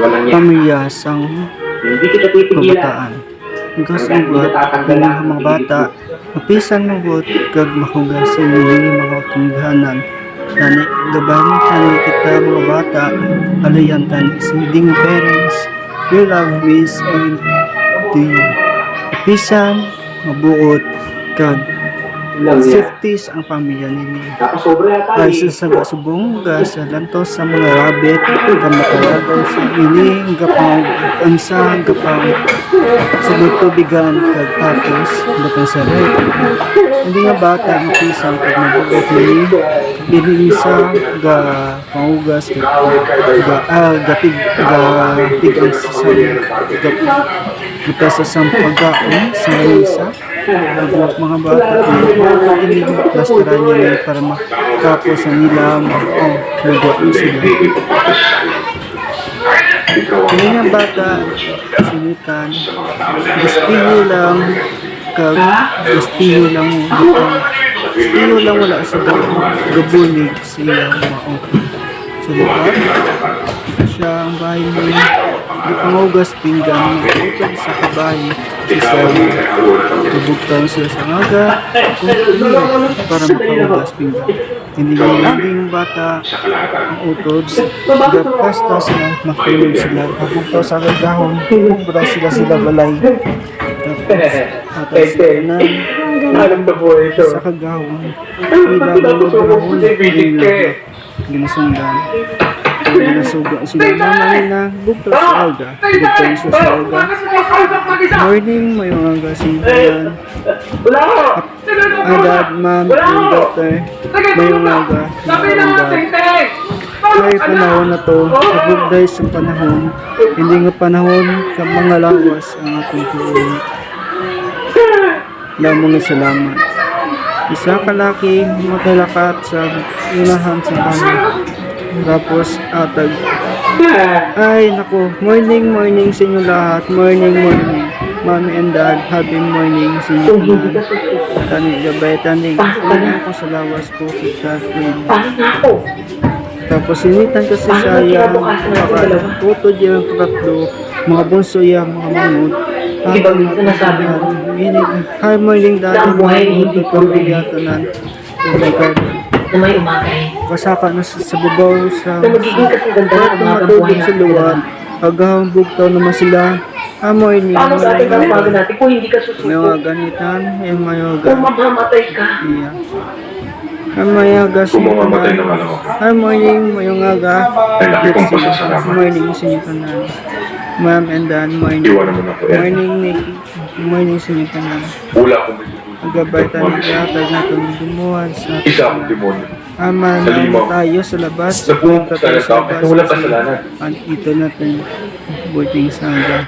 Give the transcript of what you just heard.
pamiyasang kabataan. Gas ugot ng mga bata, mapisan magot kag mahugasin ni mga tunghanan. Tani gaban tani kita mga bata, alayan tani siding parents, your love is on to you. Mapisan mabuot kag safeties ang pamilya ninyo. Ay sa subong sa lantos sa mga rabbit, kamatalagaw sa iling, ansa, sa tubigan, kag tapos, batang sa red. Hindi nga bata, mapisang kag mabuot ninyo, binisa, ga pangugas, gatig ang sasali, kita sa sampagaon, sa isa, mga bata plasteran niya para makapos sa nila nagawa sila. Hindi nga bata sinitan gustiyo lang wala sa gabulig siya sa lugar siya ang bahay niya pangugas pinggan utog sa kabahay si Sally tubugtan sila sa ngaga para makahugas pinggan hindi yung bata ang utod gapasta sila makulog sila pagpunta sa kagahon bura sila balay tapos atas sa kagahon ginasundan ginasuga sila naman na bukto sa alga bukto sa alga morning may mga gasimpulan dad, mom, and doctor may mga ay panahon na to pagbuday sa panahon hindi nga panahon sa mga lawas ang ating tuloy lamang na salamat isa kalaki matalakat sa unahan sa kanan tapos atag ay naku morning sa inyo lahat morning mommy and dad happy morning sa inyo tanig gabay tanig ako sa lawas ko kita tapos sinitan kasi saya photo dyan tatlo mga bunso yan mga manod hi morning dad morning pagbigyatanan may umagay. Kasaka na sa babaw sa matubig sa luwad. Agahang bugtaw naman sila. Amoy niya. Paano sa ating bago natin kung hindi ka susuko? May mga ganitan. May mga kung mamamatay ka. Iya. May mga Kumamatay naman ako. Hi morning. May mga morning sa inyo tanan. Ma'am and dad. Morning. Morning Nikki. Morning sa inyo tanan. Wala akong may Gabay tayo yata natin lumuhan sa isa akong demonyo. Aman tayo sa labas. Nagpunta tayo sa labas. Wala kasalanan. Ito natin buting sangga.